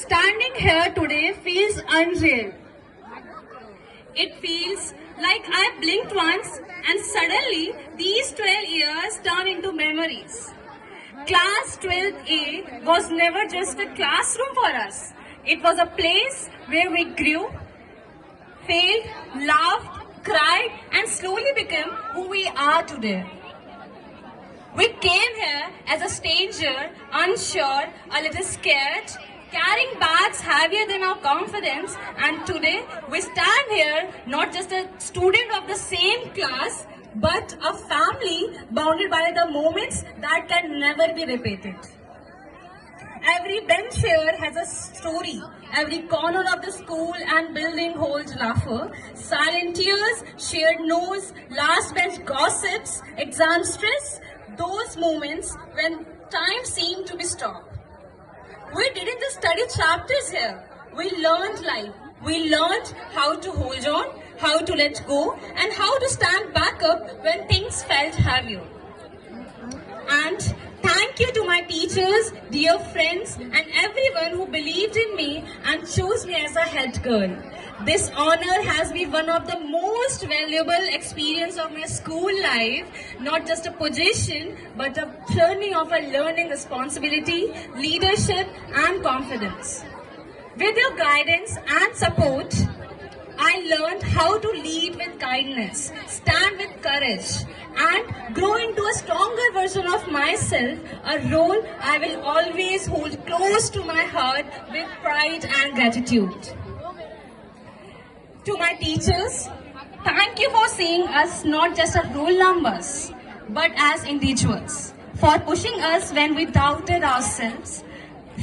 Standing here today feels unreal. It feels like I blinked once and suddenly these 12 years turn into memories. Class 12A was never just a classroom for us. It was a place where we grew, failed, laughed, cried, and slowly became who we are today. We came here as a stranger, unsure, a little scared, carrying bags heavier than our confidence, and today we stand here not just a student of the same class, but a family bounded by the moments that can never be repeated. Every bench here has a story. Every corner of the school and building holds laughter, silent tears, shared notes, last bench gossips, exam stress, those moments when time seemed to be stopped. We didn't just study chapters here. We learned life. We learned how to hold on, how to let go, and how to stand back up when things felt heavier. And thank you to my teachers, dear friends, and everyone who believed in me and chose me as a head girl. This honor has been one of the most valuable experience of my school life, not just a position, but a journey of a learning responsibility, leadership, and confidence. With your guidance and support, I learned how to lead with kindness, stand with courage, and grow into a stronger version of myself, a role I will always hold close to my heart with pride and gratitude. To my teachers, thank you for seeing us not just as roll numbers, but as individuals, for pushing us when we doubted ourselves,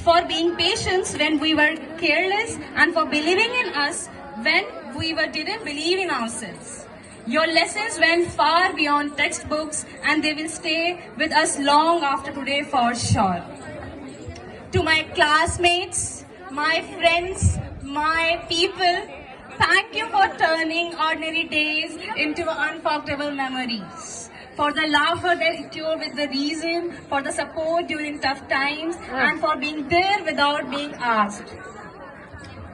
for being patient when we were careless, and for believing in us when didn't believe in ourselves. Your lessons went far beyond textbooks and they will stay with us long after today for sure. To my classmates, my friends, my people, thank you for turning ordinary days into unforgettable memories. For the laughter that endure with the reason, for the support during tough times, and for being there without being asked.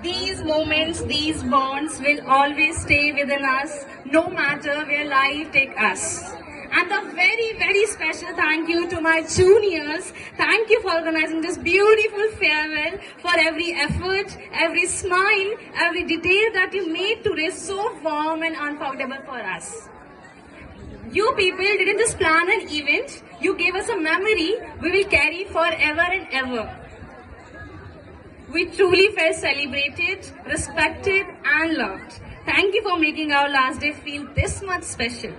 These moments, these bonds will always stay within us, no matter where life takes us. And a very, very special thank you to my juniors. Thank you for organizing this beautiful farewell, for every effort, every smile, every detail that you made today so warm and unforgettable for us. You people didn't just plan an event, you gave us a memory we will carry forever and ever. We truly felt celebrated, respected, and loved. Thank you for making our last day feel this much special.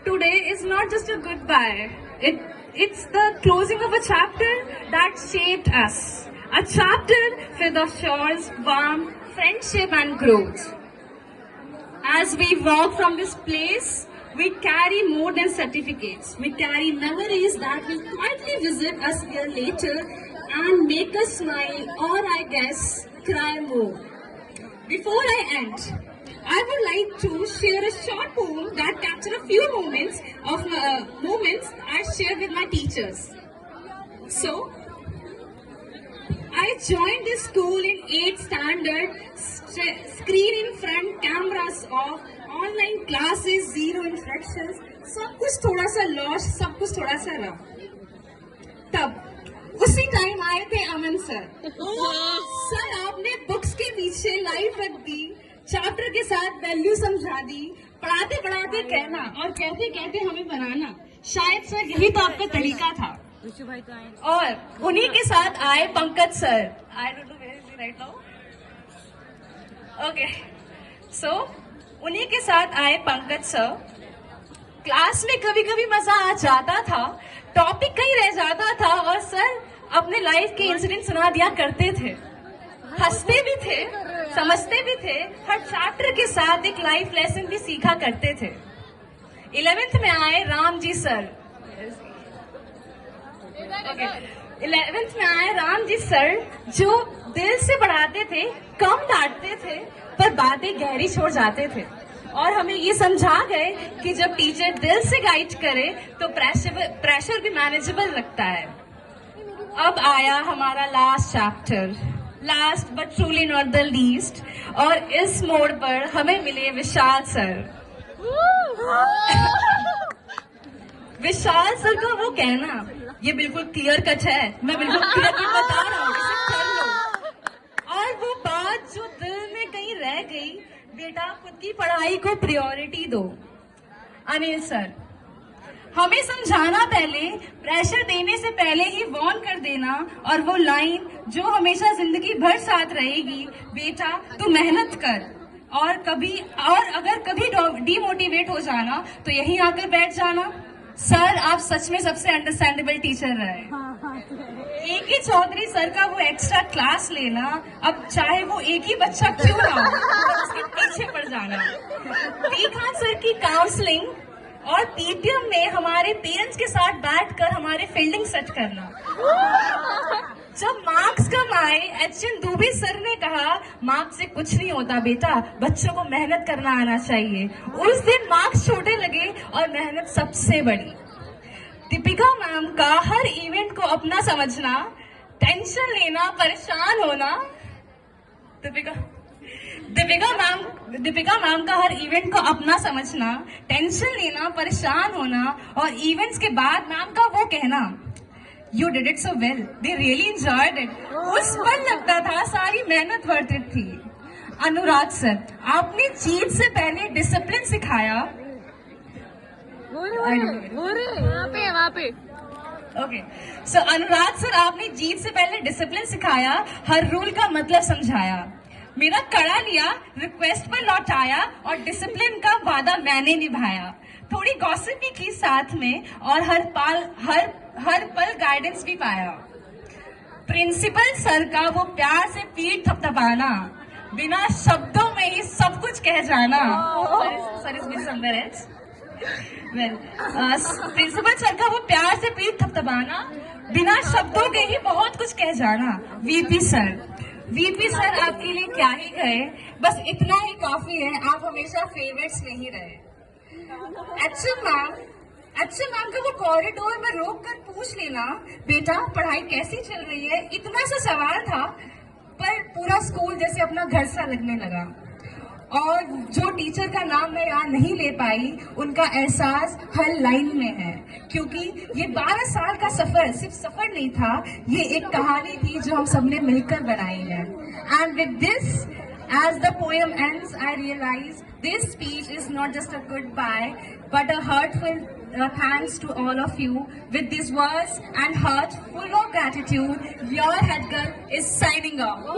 Today is not just a goodbye. It's the closing of a chapter that shaped us. A chapter filled of joys, warmth, friendship, and growth. As we walk from this place, we carry more than certificates. We carry memories that will quietly visit us here later and make us smile or I guess cry more. Before I end, I would like to share a short poem that captures a few moments I shared with my teachers. So, I joined this school in 8th standard, screen in front, cameras off, online classes, zero instructions, सब कुछ थोड़ा सा loss, सब कुछ थोड़ा सा rough. तब उसी टाइम आए थे अमन सर. सर आपने बुक्स के पीछे लाइफ रख दी, चैप्टर के साथ वैल्यू समझा दी, पढ़ाते पढ़ाते कहना और कहते कहते हमें बनाना. शायद सर यही तो आपका तरीका था. और उन्हीं के साथ आए Pankaj sir. I don't know where is he right now. Okay, so उन्हीं के साथ आए पंकज सर. क्लास में कभी कभी मजा आ जाता था, टॉपिक कहीं रह जाता था और सर अपने लाइफ के इंसिडेंट सुना दिया करते थे. हंसते भी थे, समझते भी थे, हर चैप्टर के साथ एक लाइफ लेसन भी सीखा करते थे. 11th में आए राम जी सर. 11th में आए राम जी सर जो दिल से पढ़ाते थे, कम डांटते थे पर बातें गहरी छोड़ जाते थे और हमें ये समझा गए कि जब टीचर दिल से गाइड करे तो प्रेशर भी मैनेजेबल लगता है. अब आया हमारा last chapter, last but truly not the least, और इस मोड़ पर हमें मिले विशाल सर। विशाल सर का वो कहना, ये बिल्कुल क्लियर कट है, मैं बिल्कुल क्लियर कट बता रहा हूँ, इसे कर लो। और वो बात जो दिल में कहीं रह गई, बेटा खुद की पढ़ाई को प्रायोरिटी दो। अनिल सर, हमें समझाना पहले, प्रेशर देने से पहले ही वार्न कर देना, और वो लाइन जो हमेशा जिंदगी भर साथ रहेगी, बेटा तू मेहनत कर, और अगर कभी डिमोटिवेट हो जाना तो यहीं आकर बैठ जाना। सर आप सच में सबसे अंडरस्टैंडेबल टीचर रहे। एक ही चौधरी सर का वो एक्स्ट्रा क्लास लेना, अब चाहे वो एक ही बच्चा क्यों ना हो, तो उसके पीछे पड़ जाना। वी खान सर की काउंसलिंग और पीटीएम में हमारे पेरेंट्स के साथ बैठकर हमारे फील्डिंग सेट करना। जब मार्क्स कम आए, एचएन दुबे सर ने कहा मार्क्स से कुछ नहीं होता बेटा, बच्चों को मेहनत करना आना चाहिए। उस दिन मार्क्स छोटे लगे और मेहनत सबसे बड़ी। दीपिका मैम का हर इवेंट को अपना समझना, टेंशन लेना, परेशान होना। दीपिका मैम का हर इवेंट को अपना समझना, टेंशन लेना, परेशान होना, और इवेंट्स के बाद मैम का वो कहना, You did it so well. They really enjoyed it. उस पर लगता था सारी मेहनत वर्थ इट थी। अनुराग सर, आपने जीत से पहले डिसिप्लिन सिखाया। वहाँ पे। ओके, सो अनुराग सर, आपने जीत से पहले डिसिप्लिन सिखाया, हर रूल का मतलब समझाया, मेरा कड़ा लिया, रिक्वेस्ट पर लौटाया, और डिसिप्लिन का वादा मैंने निभाया। थोड़ी गॉसिप भी की साथ में, और हर पल गाइडेंस भी पाया। प्रिंसिपल सर का वो प्यार से पीठ थपथपाना, बिना शब्दों में ही सब कुछ कह जाना। Sir is somewhere else. Principal sir का वो प्यार से पीठ थपथपाना, बिना शब्दों के ही बहुत कुछ कह जाना। वीपी सर आपके लिए क्या ही कहे, बस इतना ही काफी है, आप हमेशा फेवरेट्स में ही रहे। एचएम मैम का वो कॉरिडोर में रोक कर पूछ लेना, बेटा पढ़ाई कैसी चल रही है, इतना सा सवाल था, पर पूरा स्कूल जैसे अपना घर सा लगने लगा। और जो टीचर का नाम मैं यहाँ नहीं ले पाई, उनका एहसास हर लाइन में है, क्योंकि ये 12 साल का सफर सिर्फ सफर नहीं था, ये एक कहानी थी जो हम सबने मिलकर बनाई है। And with this, as the poem ends, I realize this speech is not just a goodbye, but a heartfelt thanks to all of you. With these words and heart full of gratitude, your head girl is signing off.